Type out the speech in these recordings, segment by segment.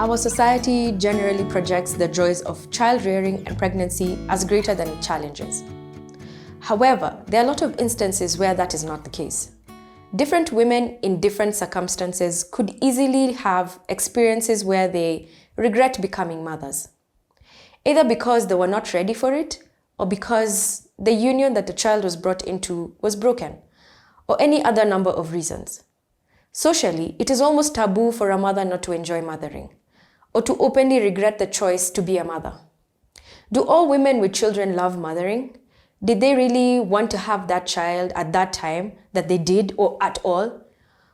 Our society generally projects the joys of child rearing and pregnancy as greater than challenges. However, there are a lot of instances where that is not the case. Different women in different circumstances could easily have experiences where they regret becoming mothers, either because they were not ready for it or because the union that the child was brought into was broken, or any other number of reasons. Socially, it is almost taboo for a mother not to enjoy mothering, or to openly regret the choice to be a mother. Do all women with children love mothering? Did they really want to have that child at that time that they did, or at all?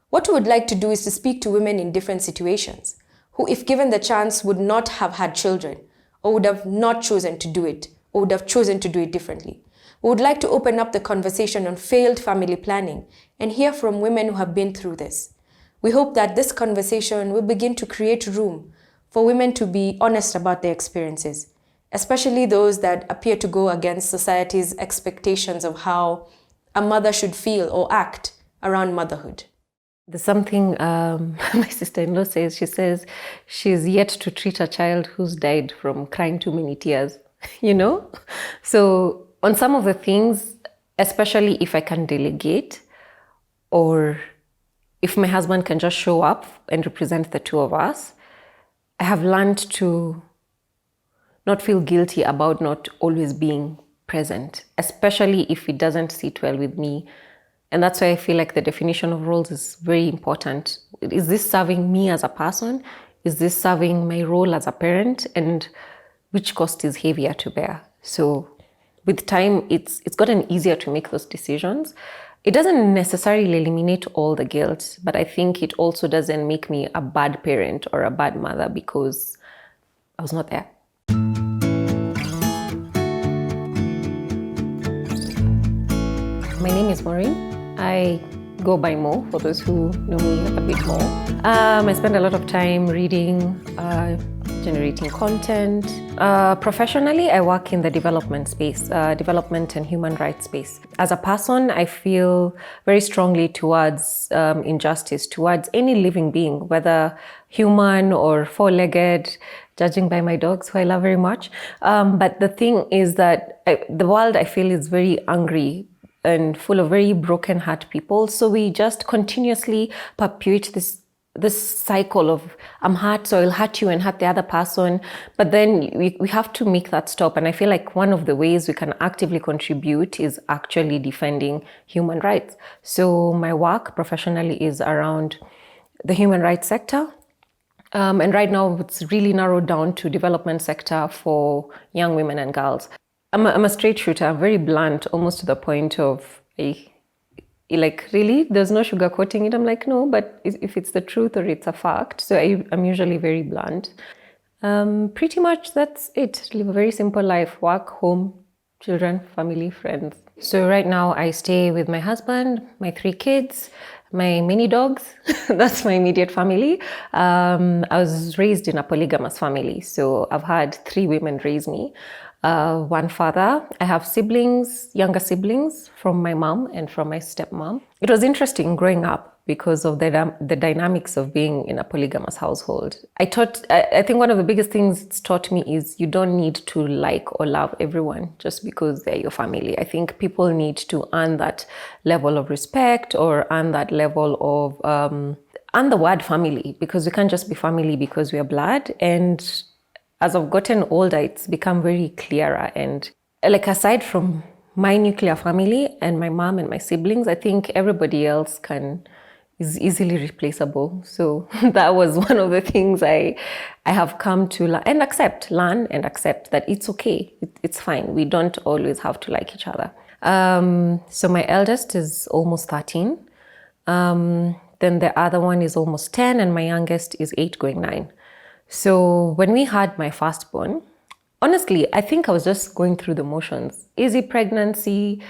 What we would like to do is to speak to women in different situations, who, if given the chance, would not have had children, or would have not chosen to do it, or would have chosen to do it differently. We would like to open up the conversation on failed family planning and hear from women who have been through this. We hope that this conversation will begin to create room for women to be honest about their experiences, especially those that appear to go against society's expectations of how a mother should feel or act around motherhood. There's something my sister-in-law says. She says she's yet to treat a child who's died from crying too many tears, you know? So on some of the things, especially if I can delegate, or if my husband can just show up and represent the two of us, I have learned to not feel guilty about not always being present, especially if it doesn't sit well with me. And that's why I feel like the definition of roles is very important. Is this serving me as a person? Is this serving my role as a parent? And which cost is heavier to bear? So with time, it's gotten easier to make those decisions. It doesn't necessarily eliminate all the guilt, but I think it also doesn't make me a bad parent or a bad mother because I was not there. My name is Maureen. I go by Mo, for those who know me a bit more. I spend a lot of time reading, generating content. Professionally, I work in the development space, development and human rights space. As a person, I feel very strongly towards injustice, towards any living being, whether human or four-legged, judging by my dogs, who I love very much. But the thing is that the world, I feel, is very angry and full of very broken heart people. So we just continuously perpetuate this cycle of I'm hurt, so I'll hurt you and hurt the other person. But then we have to make that stop. And I feel like one of the ways we can actively contribute is actually defending human rights. So my work professionally is around the human rights sector. And right now it's really narrowed down to development sector for young women and girls. I'm a straight shooter. I'm very blunt, almost to the point of, like, really? There's no sugarcoating it? I'm like, no, but if it's the truth or it's a fact. So I'm usually very blunt. Pretty much that's it. Live a very simple life. Work, home, children, family, friends. So right now I stay with my husband, my 3 kids, my mini dogs. That's my immediate family. I was raised in a polygamous family. So I've had 3 women raise me. 1 father. I have siblings, younger siblings from my mom and from my stepmom. It was interesting growing up because of the dynamics of being in a polygamous household. I think one of the biggest things it's taught me is you don't need to like or love everyone just because they're your family. I think people need to earn that level of respect or earn that level of, earn the word family, because we can't just be family because we are blood. And as I've gotten older, it's become very clearer. And like, aside from my nuclear family and my mom and my siblings, I think everybody else is easily replaceable. So that was one of the things I have come to learn and accept that it's okay. It's fine. We don't always have to like each other. So my eldest is almost 13. Then the other one is almost 10, and my youngest is 8 going 9. So when we had my firstborn, honestly, I think I was just going through the motions. Easy pregnancy,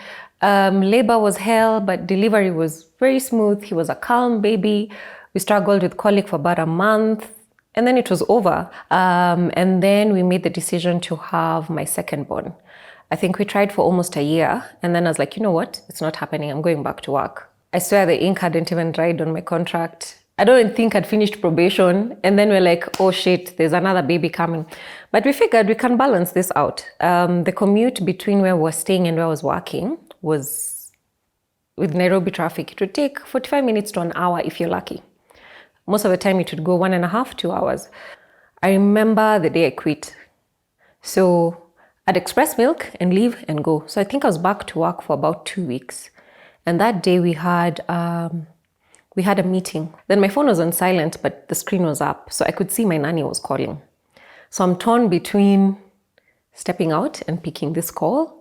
labor was hell, but delivery was very smooth. He was a calm baby. We struggled with colic for about a month, and then it was over. And then we made the decision to have my secondborn. I think we tried for almost a year, and then I was like, you know what? It's not happening. I'm going back to work. I swear the ink hadn't even dried on my contract. I don't think I'd finished probation. And then we're like, oh shit, there's another baby coming. But we figured we can balance this out. The commute between where we were staying and where I was working was, with Nairobi traffic, it would take 45 minutes to an hour if you're lucky. Most of the time it would go 1.5, 2 hours. I remember the day I quit. So I'd express milk and leave and go. So I think I was back to work for about 2 weeks. And that day we had a meeting. Then my phone was on silent, but the screen was up. So I could see my nanny was calling. So I'm torn between stepping out and picking this call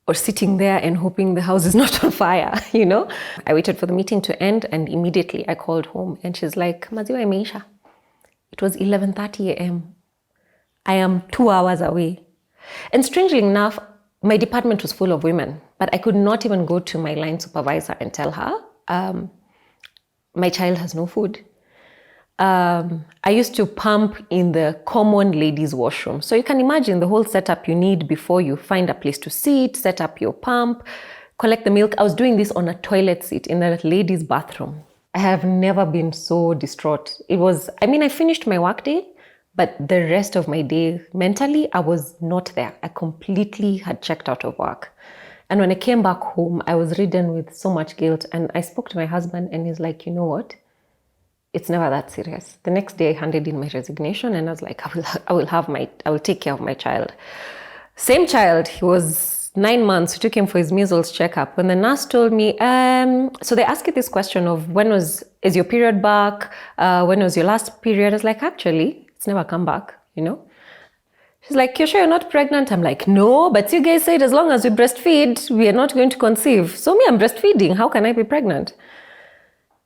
or sitting there and hoping the house is not on fire, you know? I waited for the meeting to end and immediately I called home and she's like, maziwa imeisha. It was 11:30 a.m. I am 2 hours away. And strangely enough, my department was full of women, but I could not even go to my line supervisor and tell her, my child has no food. I used to pump in the common ladies' washroom. So you can imagine the whole setup you need before you find a place to sit, set up your pump, collect the milk. I was doing this on a toilet seat in a ladies' bathroom. I have never been so distraught. I finished my workday, but the rest of my day, mentally, I was not there. I completely had checked out of work. And when I came back home, I was ridden with so much guilt. And I spoke to my husband and he's like, you know what? It's never that serious. The next day I handed in my resignation and I was like, I will take care of my child. Same child, he was 9 months. We took him for his measles checkup. When the nurse told me, so they asked you this question of is your period back? When was your last period? I was like, actually, it's never come back, you know? She's like, you're sure you're not pregnant? I'm like, no, but you guys said as long as we breastfeed, we are not going to conceive. So me, I'm breastfeeding. How can I be pregnant?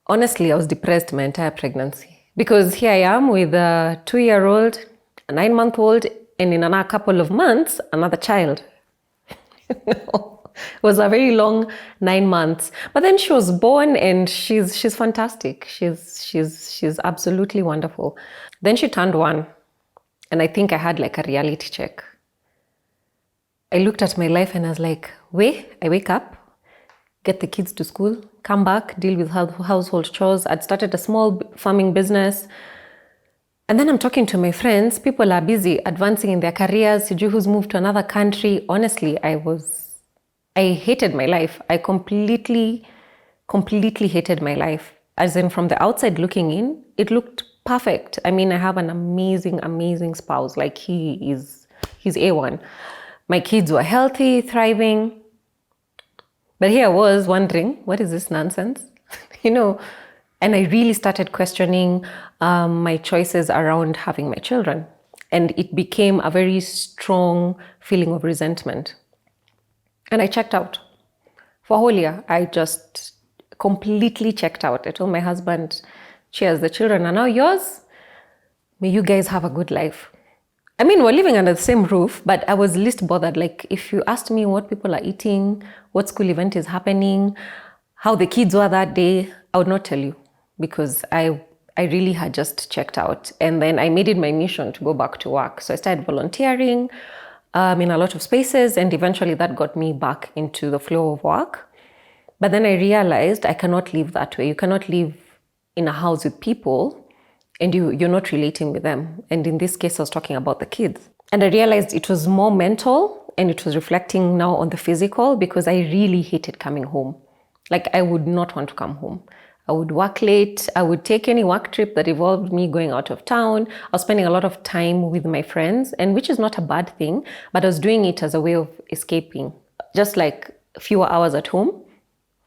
Honestly, I was depressed my entire pregnancy because here I am with a 2-year-old, a 9-month-old, and in a couple of months, another child. It was a very long 9 months. But then she was born and she's fantastic. She's absolutely wonderful. Then she turned 1. And I think I had like a reality check. I looked at my life and I was like, I wake up, get the kids to school, come back, deal with household chores. I'd started a small farming business. And then I'm talking to my friends. People are busy advancing in their careers. Siju who's moved to another country. Honestly, I hated my life. I completely hated my life. As in from the outside looking in, it looked perfect. I mean, I have an amazing spouse. Like he's A1. My kids were healthy, thriving. But here I was wondering, what is this nonsense? You know, and I really started questioning my choices around having my children. And it became a very strong feeling of resentment. And I checked out. For a whole year, I just completely checked out. I told my husband, cheers, the children are now yours. May you guys have a good life. I mean, we're living under the same roof, but I was least bothered. Like, if you asked me what people are eating, what school event is happening, how the kids were that day, I would not tell you because I really had just checked out. And then I made it my mission to go back to work. So I started volunteering in a lot of spaces, and eventually that got me back into the flow of work. But then I realized I cannot live that way. You cannot live in a house with people and you're not relating with them. And in this case, I was talking about the kids. And I realized it was more mental and it was reflecting now on the physical because I really hated coming home. Like, I would not want to come home. I would work late. I would take any work trip that involved me going out of town. I was spending a lot of time with my friends, and which is not a bad thing, but I was doing it as a way of escaping. Just like fewer hours at home.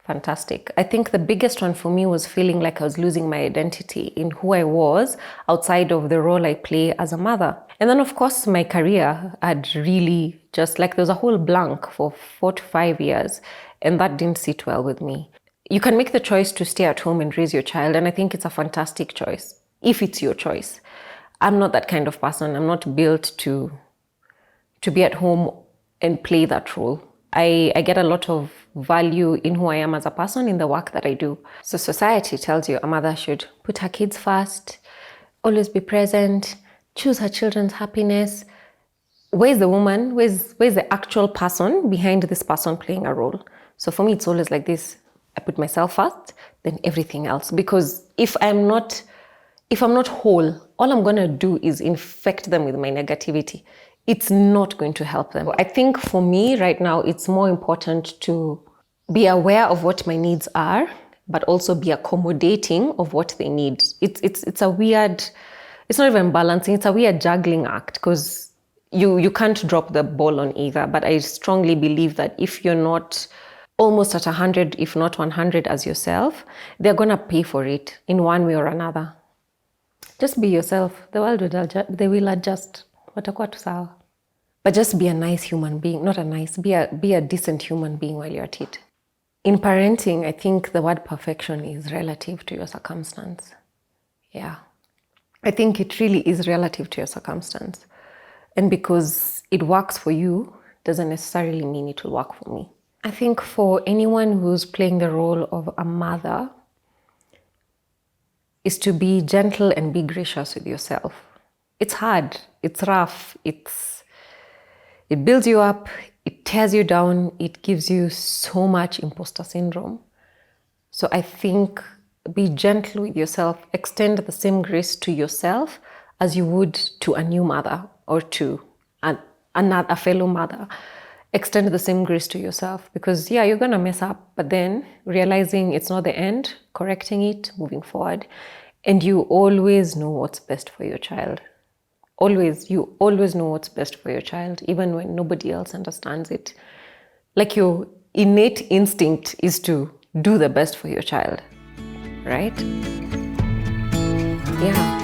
Fantastic. I think the biggest one for me was feeling like I was losing my identity in who I was outside of the role I play as a mother. And then, of course, my career had really just like there was a whole blank for 4 to 5 years, and that didn't sit well with me. You can make the choice to stay at home and raise your child, and I think it's a fantastic choice, if it's your choice. I'm not that kind of person. I'm not built to be at home and play that role. I get a lot of value in who I am as a person in the work that I do. So society tells you a mother should put her kids first, always be present, choose her children's happiness. Where's the woman? Where's the actual person behind this person playing a role? So for me, it's always like this. I put myself first, then everything else. Because if I'm not whole, all I'm going to do is infect them with my negativity. It's not going to help them. I think for me right now, it's more important to be aware of what my needs are, but also be accommodating of what they need. It's a weird, it's not even balancing, it's a weird juggling act, because you can't drop the ball on either. But I strongly believe that if you're not almost at 100, if not 100 as yourself, they're going to pay for it in one way or another. Just be yourself. The world will adjust. They will adjust. Watakuwa tu sawa. But just be a nice human being. Not a nice, be a decent human being while you're at it. In parenting, I think the word perfection is relative to your circumstance. Yeah. I think it really is relative to your circumstance. And because it works for you, doesn't necessarily mean it will work for me. I think for anyone who's playing the role of a mother is to be gentle and be gracious with yourself. It's hard, it's rough, it builds you up, it tears you down, it gives you so much imposter syndrome. So I think be gentle with yourself, extend the same grace to yourself as you would to a new mother or to a fellow mother. Extend the same grace to yourself, because yeah, you're gonna mess up, but then realizing it's not the end, correcting it, moving forward. And you always know what's best for your child. You always know what's best for your child, even when nobody else understands it. Like your innate instinct is to do the best for your child, right? Yeah.